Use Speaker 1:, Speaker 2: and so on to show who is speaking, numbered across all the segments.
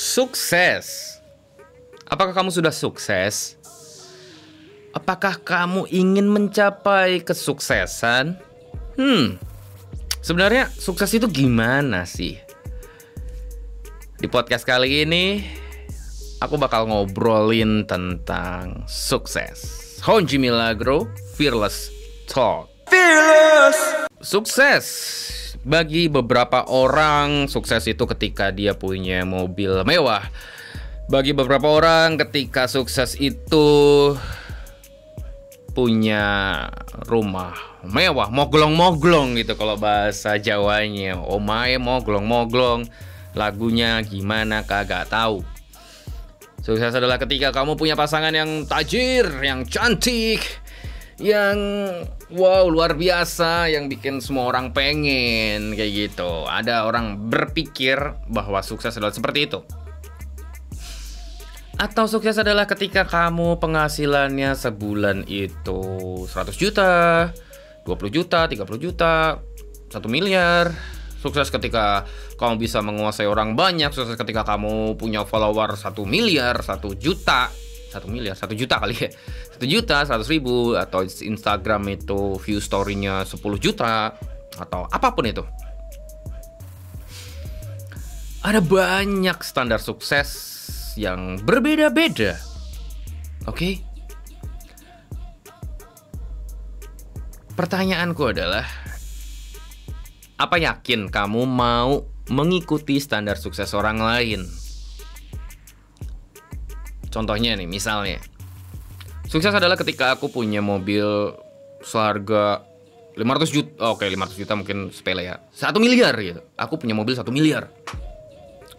Speaker 1: Sukses. Apakah kamu sudah sukses? Apakah kamu ingin mencapai kesuksesan? Sebenarnya sukses itu gimana sih? Di podcast kali ini aku bakal ngobrolin tentang sukses. Honji Milagro, Fearless Talk. Sukses. Bagi beberapa orang, sukses itu ketika dia punya mobil mewah. Bagi beberapa orang, ketika sukses itu punya rumah mewah, moglong-moglong gitu kalau bahasa Jawanya. Omae moglong-moglong. Lagunya gimana kagak tahu. Sukses adalah ketika kamu punya pasangan yang tajir, yang cantik, yang wow luar biasa, yang bikin semua orang pengen kayak gitu. Ada orang berpikir bahwa sukses adalah seperti itu. Atau sukses adalah ketika kamu penghasilannya sebulan itu 100 juta, 20 juta, 30 juta, 1 miliar. Sukses ketika kamu bisa menguasai orang banyak. Sukses ketika kamu punya follower 1 miliar, 1 juta. 1 miliar, 1 juta kali ya. 1 juta, 100 ribu. Atau Instagram itu view story-nya 10 juta. Atau apapun itu. Ada banyak standar sukses yang berbeda-beda. Oke? Pertanyaanku adalah, apa yakin kamu mau mengikuti standar sukses orang lain? Contohnya nih, misalnya sukses adalah ketika aku punya mobil seharga 500 juta. Oke, 500 juta mungkin sepele ya. 1 miliar gitu. Aku punya mobil 1 miliar.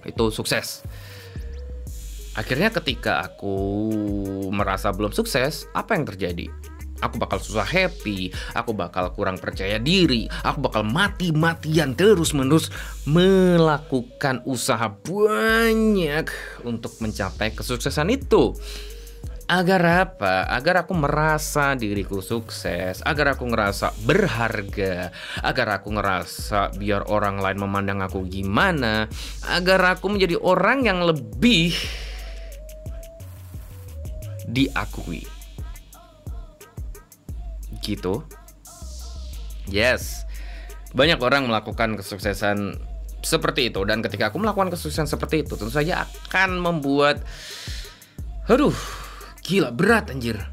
Speaker 1: Itu sukses. Akhirnya ketika aku merasa belum sukses, apa yang terjadi? Aku bakal susah happy, aku bakal kurang percaya diri, aku bakal mati-matian terus-menerus melakukan usaha banyak untuk mencapai kesuksesan itu. Agar apa? Agar aku merasa diriku sukses, agar aku ngerasa berharga, agar aku ngerasa biar orang lain memandang aku gimana, agar aku menjadi orang yang lebih diakui. Gitu. Yes. Banyak orang melakukan kesuksesan seperti itu. Dan ketika aku melakukan kesuksesan seperti itu, tentu saja akan membuat gila berat anjir.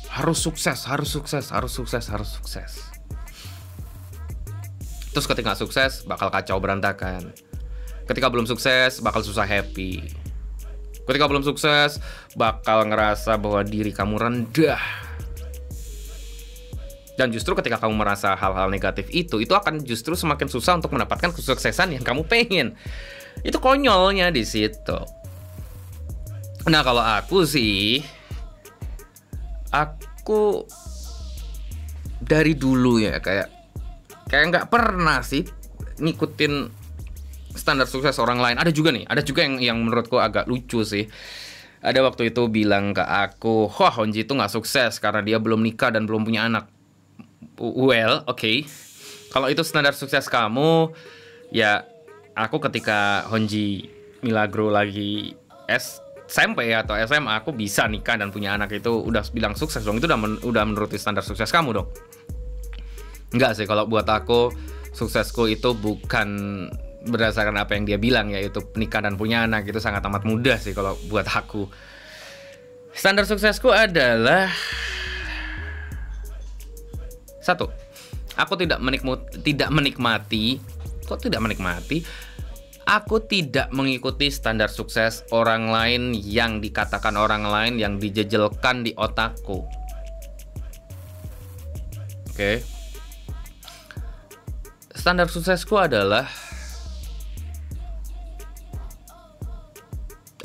Speaker 1: Harus sukses, harus sukses, harus sukses, harus sukses. Terus ketika sukses, bakal kacau berantakan. Ketika belum sukses, bakal susah happy. Ketika belum sukses, bakal ngerasa bahwa diri kamu rendah. Dan justru ketika kamu merasa hal-hal negatif itu akan justru semakin susah untuk mendapatkan kesuksesan yang kamu pengen. Itu konyolnya di situ. Nah, kalau aku sih, aku dari dulu ya kayak nggak pernah sih ngikutin standar sukses orang lain. Ada juga yang menurutku agak lucu sih. Ada waktu itu bilang ke aku, wah Honji itu nggak sukses karena dia belum nikah dan belum punya anak. Well, oke. Kalau itu standar sukses kamu, ya aku ketika Honji Milagro lagi SMP atau SMA, aku bisa nikah dan punya anak, itu udah bilang sukses dong. Itu udah menuruti standar sukses kamu dong. Enggak sih, kalau buat aku suksesku itu bukan berdasarkan apa yang dia bilang, yaitu nikah dan punya anak. Itu sangat amat mudah sih kalau buat aku. Standar suksesku adalah 1. Aku tidak menikmati. Aku tidak mengikuti standar sukses orang lain yang dikatakan orang lain, yang dijejelkan di otakku. Oke. Standar suksesku adalah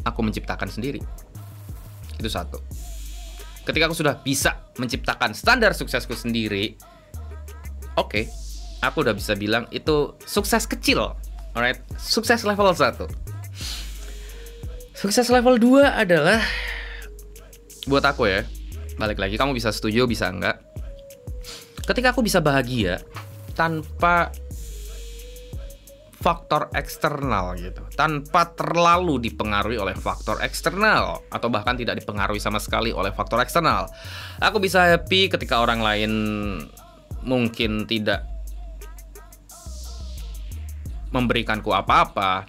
Speaker 1: aku menciptakan sendiri. Itu 1. Ketika aku sudah bisa menciptakan standar suksesku sendiri, oke, aku udah bisa bilang itu sukses kecil. Alright, sukses level 1. Sukses level 2 adalah, buat aku ya, balik lagi, kamu bisa setuju, bisa enggak, ketika aku bisa bahagia tanpa faktor eksternal gitu, tanpa terlalu dipengaruhi oleh faktor eksternal, atau bahkan tidak dipengaruhi sama sekali oleh faktor eksternal. Aku bisa happy ketika orang lain mungkin tidak memberikanku apa-apa.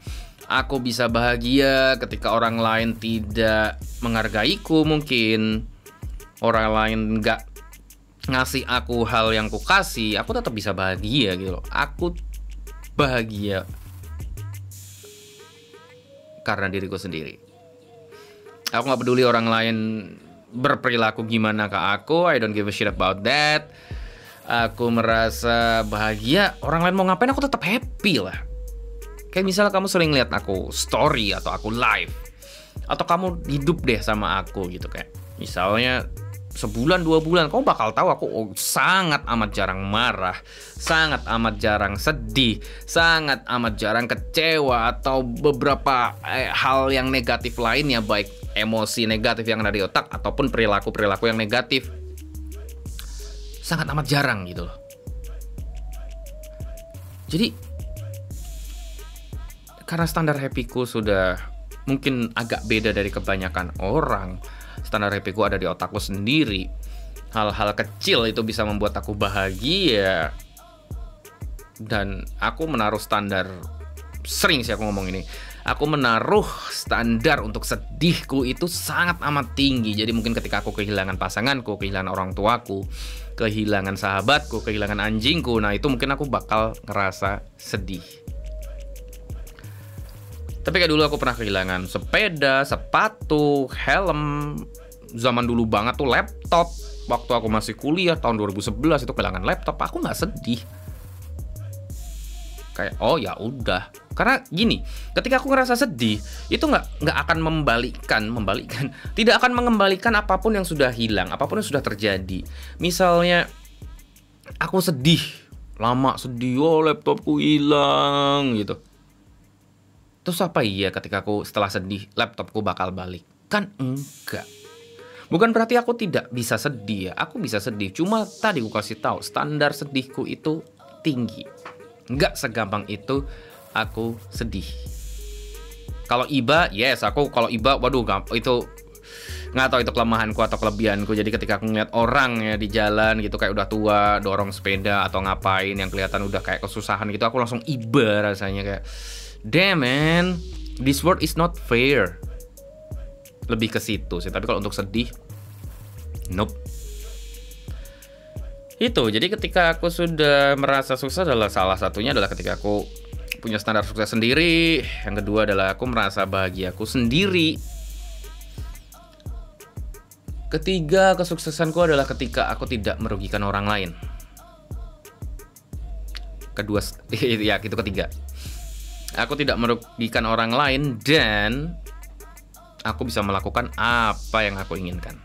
Speaker 1: Aku bisa bahagia ketika orang lain tidak menghargaiku, mungkin orang lain nggak ngasih aku hal yang ku kasih, aku tetap bisa bahagia gitu loh. Aku bahagia karena diriku sendiri. Aku gak peduli orang lain berperilaku gimana ke aku, I don't give a shit about that. Aku merasa bahagia, orang lain mau ngapain aku tetap happy lah. Kayak misalnya kamu sering lihat aku story atau aku live, atau kamu hidup deh sama aku gitu, kayak misalnya sebulan 2 bulan, kamu bakal tahu aku sangat amat jarang marah, sangat amat jarang sedih, sangat amat jarang kecewa, atau beberapa hal yang negatif lainnya, baik emosi negatif yang ada di otak ataupun perilaku-perilaku yang negatif. Sangat amat jarang gitu loh. Jadi karena standar happyku sudah mungkin agak beda dari kebanyakan orang, standar happyku ada di otakku sendiri. Hal-hal kecil itu bisa membuat aku bahagia. Dan aku menaruh standar, sering sih aku ngomong ini, aku menaruh standar untuk sedihku itu sangat amat tinggi. Jadi mungkin ketika aku kehilangan pasanganku, kehilangan orang tuaku, kehilangan sahabatku, kehilangan anjingku, nah itu mungkin aku bakal ngerasa sedih. Tapi kayak dulu aku pernah kehilangan sepeda, sepatu, helm. Zaman dulu banget tuh laptop. Waktu aku masih kuliah tahun 2011 itu kehilangan laptop, aku nggak sedih. Kayak oh ya udah. Karena gini, ketika aku ngerasa sedih, itu nggak akan membalikkan, tidak akan mengembalikan apapun yang sudah hilang, apapun yang sudah terjadi. Misalnya aku sedih, lama sedih, oh laptopku hilang gitu. Terus apa iya ketika aku setelah sedih laptopku bakal balik? Kan enggak. Bukan berarti aku tidak bisa sedih ya. Aku bisa sedih. Cuma tadi aku kasih tahu standar sedihku itu tinggi. Enggak segampang itu aku sedih. Kalau iba, yes aku kalau iba, waduh itu nggak tahu itu kelemahanku atau kelebihanku. Jadi ketika aku ngeliat orang ya di jalan gitu kayak udah tua, dorong sepeda atau ngapain yang kelihatan udah kayak kesusahan gitu, aku langsung iba rasanya kayak damn man, this world is not fair. Lebih ke situ sih. Tapi kalau untuk sedih, nope. Itu, jadi ketika aku sudah merasa sukses adalah salah satunya adalah ketika aku punya standar sukses sendiri. Yang kedua adalah aku merasa bahagiaku sendiri. Ketiga, kesuksesanku adalah ketika aku tidak merugikan orang lain. Kedua, ya itu ketiga. Aku tidak merugikan orang lain dan aku bisa melakukan apa yang aku inginkan.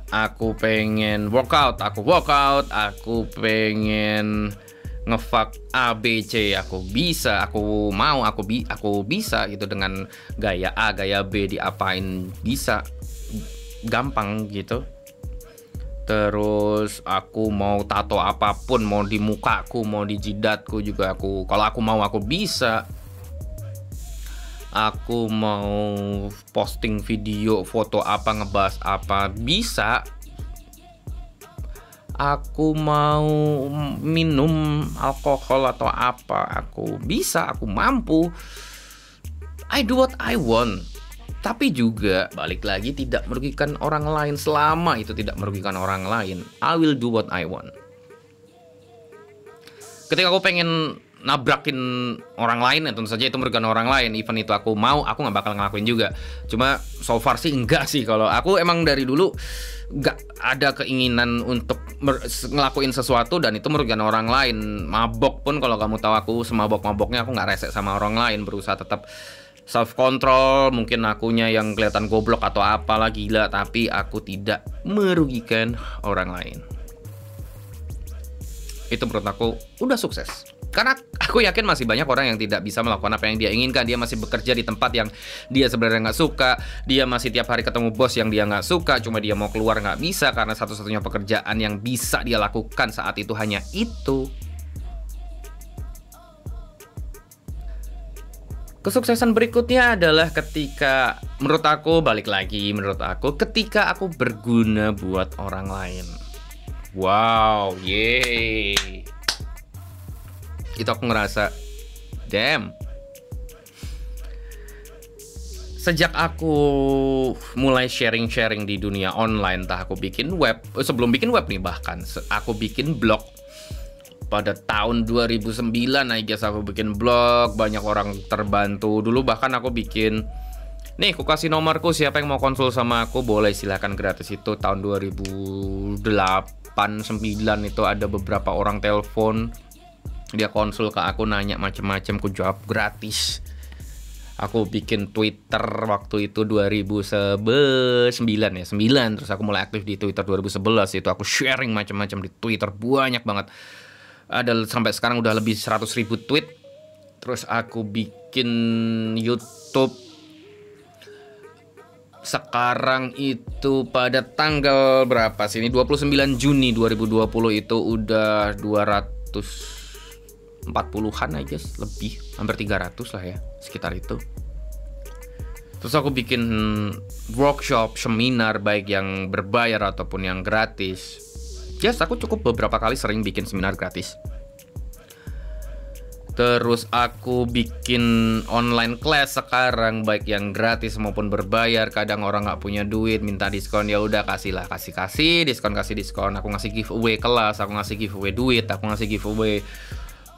Speaker 1: Aku pengen workout, aku workout. Aku pengen ngefuck A, B, C, aku bisa. Aku mau, aku bisa gitu. Dengan gaya A, gaya B diapain bisa. Gampang gitu. Terus aku mau tato apapun, mau di mukaku, mau di jidatku juga aku. Kalau aku mau aku bisa. Aku mau posting video, foto apa, ngebahas apa, bisa. Aku mau minum alkohol atau apa, aku bisa, aku mampu. I do what I want. Tapi juga balik lagi tidak merugikan orang lain. Selama itu tidak merugikan orang lain, I will do what I want. Ketika aku pengen nabrakin orang lain, ya tentu saja itu merugikan orang lain. Even itu aku mau, aku gak bakal ngelakuin juga. Cuma so far sih enggak sih. Kalau aku emang dari dulu gak ada keinginan untuk ngelakuin sesuatu dan itu merugikan orang lain. Mabok pun kalau kamu tahu aku semabok-maboknya, aku gak resek sama orang lain. Berusaha tetap self control. Mungkin akunya yang kelihatan goblok atau apalah gila, tapi aku tidak merugikan orang lain. Itu menurut aku udah sukses. Karena aku yakin masih banyak orang yang tidak bisa melakukan apa yang dia inginkan. Dia masih bekerja di tempat yang dia sebenarnya gak suka. Dia masih tiap hari ketemu bos yang dia gak suka. Cuma dia mau keluar gak bisa karena satu-satunya pekerjaan yang bisa dia lakukan saat itu hanya itu. Kesuksesan berikutnya adalah ketika menurut aku ketika aku berguna buat orang lain. Wow, yeay. Itu aku ngerasa, damn. Sejak aku mulai sharing-sharing di dunia online, entah aku bikin web, sebelum bikin web nih bahkan, aku bikin blog. Pada tahun 2009, I guess aku bikin blog, banyak orang terbantu. Dulu bahkan aku bikin, nih aku kasih nomorku, siapa yang mau konsul sama aku boleh silakan gratis. Itu tahun 2008-9 itu ada beberapa orang telepon, dia konsul ke aku, nanya macem-macem, aku jawab gratis. Aku bikin Twitter waktu itu 2009 ya, 9. Terus aku mulai aktif di Twitter 2011, itu aku sharing macam-macam di Twitter, banyak banget. Ada sampai sekarang udah lebih 100.000 tweet. Terus aku bikin YouTube. Sekarang itu pada tanggal berapa sih? Ini 29 Juni 2020 itu udah 240-an I guess, lebih, hampir 300 lah ya, sekitar itu. Terus aku bikin workshop, seminar, baik yang berbayar ataupun yang gratis. Yes, aku cukup beberapa kali sering bikin seminar gratis. Terus aku bikin online class sekarang, baik yang gratis maupun berbayar. Kadang orang nggak punya duit, minta diskon, ya udah kasih diskon. Aku ngasih giveaway kelas, aku ngasih giveaway duit, aku ngasih giveaway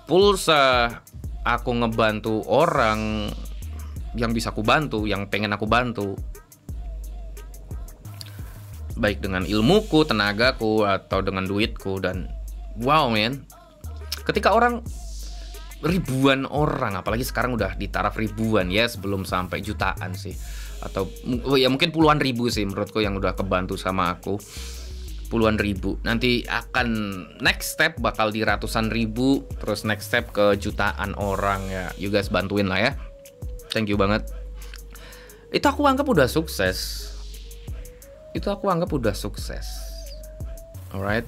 Speaker 1: pulsa. Aku ngebantu orang yang bisa aku bantu, yang pengen aku bantu, baik dengan ilmuku, tenagaku, atau dengan duitku. Dan wow man, ketika ribuan orang, apalagi sekarang udah di taraf ribuan ya, sebelum sampai jutaan sih, atau ya mungkin puluhan ribu sih menurutku yang udah kebantu sama aku, puluhan ribu. Nanti akan next step bakal di ratusan ribu, terus next step ke jutaan orang ya. You guys bantuin lah ya, thank you banget. Itu aku anggap udah sukses. Alright.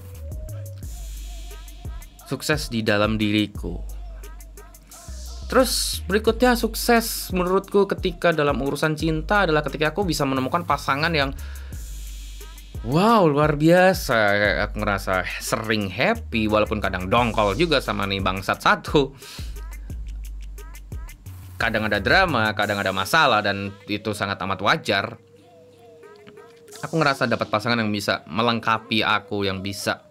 Speaker 1: Sukses di dalam diriku. Terus berikutnya sukses menurutku ketika dalam urusan cinta adalah ketika aku bisa menemukan pasangan yang wow, luar biasa. Aku ngerasa sering happy, walaupun kadang dongkol juga sama nih bangsat satu. Kadang ada drama, kadang ada masalah, dan itu sangat amat wajar. Aku ngerasa dapat pasangan yang bisa melengkapi aku, yang bisa,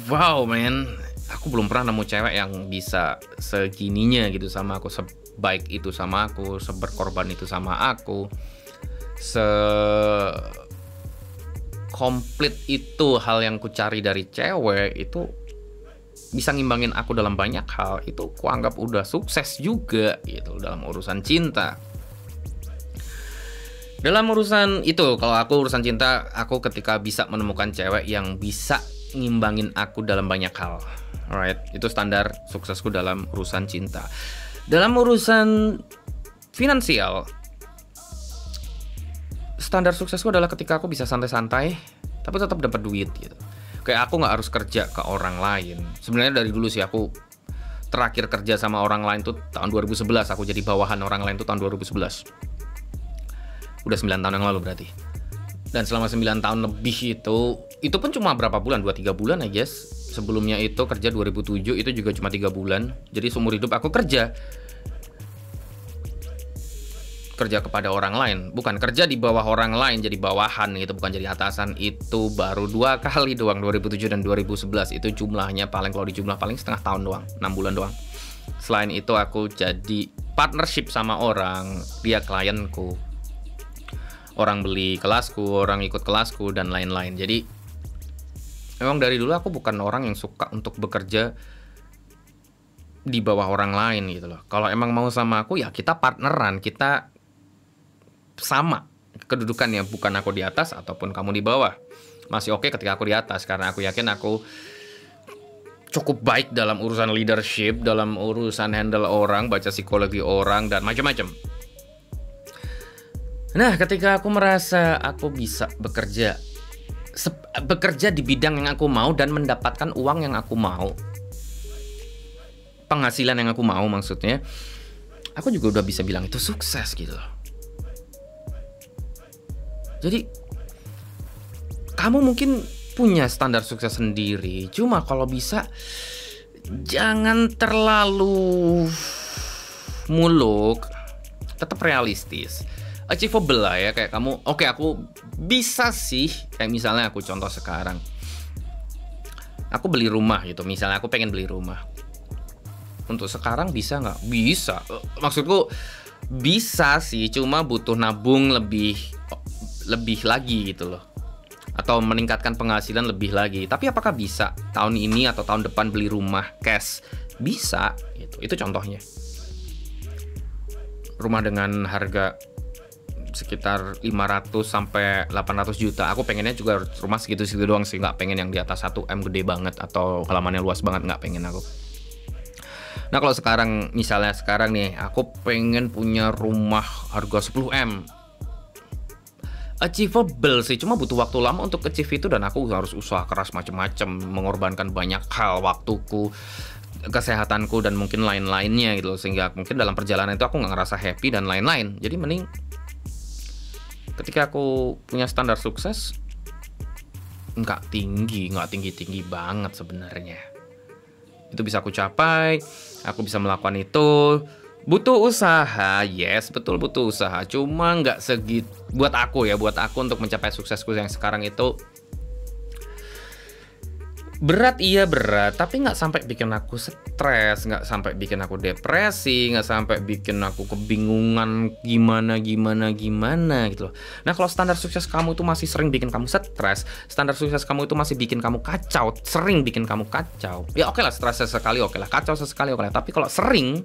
Speaker 1: wow man, aku belum pernah nemu cewek yang bisa segininya gitu sama aku, sebaik itu sama aku, seberkorban itu sama aku, komplit itu hal yang ku cari dari cewek. Itu bisa ngimbangin aku dalam banyak hal. Itu ku anggap udah sukses juga gitu dalam urusan cinta. Dalam urusan itu, kalau aku urusan cinta, aku ketika bisa menemukan cewek yang bisa ngimbangin aku dalam banyak hal. Alright, itu standar suksesku dalam urusan cinta. Dalam urusan finansial, standar suksesku adalah ketika aku bisa santai-santai tapi tetap dapat duit gitu. Kayak aku nggak harus kerja ke orang lain. Sebenarnya dari dulu sih aku terakhir kerja sama orang lain tuh tahun 2011. Aku jadi bawahan orang lain tuh tahun 2011. Udah 9 tahun yang lalu berarti. Dan selama 9 tahun lebih itu pun cuma berapa bulan, 2-3 bulan I guess. Sebelumnya itu kerja 2007, itu juga cuma 3 bulan. Jadi seumur hidup aku kerja kepada orang lain, bukan kerja di bawah orang lain, jadi bawahan gitu, bukan jadi atasan. Itu baru 2 kali doang, 2007 dan 2011. Itu jumlahnya paling, kalau dijumlah paling setengah tahun doang, 6 bulan doang. Selain itu aku jadi partnership sama orang, dia klienku, orang beli kelasku, orang ikut kelasku, dan lain-lain. Jadi memang dari dulu aku bukan orang yang suka untuk bekerja di bawah orang lain gitu loh. Kalau emang mau sama aku ya kita partneran, kita sama kedudukannya, bukan aku di atas ataupun kamu di bawah. Masih oke ketika aku di atas, karena aku yakin aku cukup baik dalam urusan leadership, dalam urusan handle orang, baca psikologi orang, dan macam-macam. Nah, ketika aku merasa aku bisa bekerja di bidang yang aku mau dan mendapatkan uang yang aku mau, penghasilan yang aku mau, maksudnya aku juga udah bisa bilang itu sukses gitu loh. Jadi kamu mungkin punya standar sukses sendiri, cuma kalau bisa jangan terlalu muluk, tetap realistis, achievable lah ya. Kayak kamu, oke, aku bisa sih, kayak misalnya aku contoh sekarang, aku beli rumah gitu, misalnya aku pengen beli rumah. Untuk sekarang bisa nggak? Bisa, maksudku bisa sih, cuma butuh nabung lebih lagi gitu loh, atau meningkatkan penghasilan lebih lagi. Tapi apakah bisa tahun ini atau tahun depan beli rumah cash? Bisa gitu. Itu contohnya. Rumah dengan harga sekitar 500 sampai 800 juta. Aku pengennya juga rumah segitu-segitu doang sih, nggak pengen yang di atas 1M gede banget atau halamannya luas banget, nggak pengen aku. Nah, kalau sekarang, misalnya sekarang nih, aku pengen punya rumah harga 10M. Achievable sih, cuma butuh waktu lama untuk achieve itu, dan aku harus usaha keras macam-macam, mengorbankan banyak hal, waktuku, kesehatanku, dan mungkin lain-lainnya gitu, sehingga mungkin dalam perjalanan itu aku nggak ngerasa happy dan lain-lain. Jadi mending ketika aku punya standar sukses nggak tinggi banget sebenarnya, itu bisa aku capai, aku bisa melakukan itu. Butuh usaha, yes, betul butuh usaha. Cuma nggak segitu buat aku untuk mencapai suksesku yang sekarang itu. Berat, iya berat, tapi nggak sampai bikin aku stres, nggak sampai bikin aku depresi, nggak sampai bikin aku kebingungan gimana gitu loh. Nah, kalau standar sukses kamu itu masih sering bikin kamu stres, standar sukses kamu itu masih bikin kamu kacau, sering bikin kamu kacau, ya oke lah, stres sesekali oke lah, kacau sesekali oke lah. Tapi kalau sering,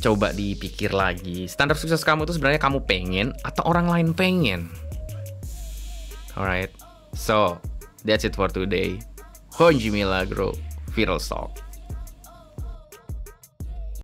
Speaker 1: coba dipikir lagi, standar sukses kamu itu sebenarnya kamu pengen atau orang lain pengen. Alright, so that's it for today. Honji Milagro, Viral Talk.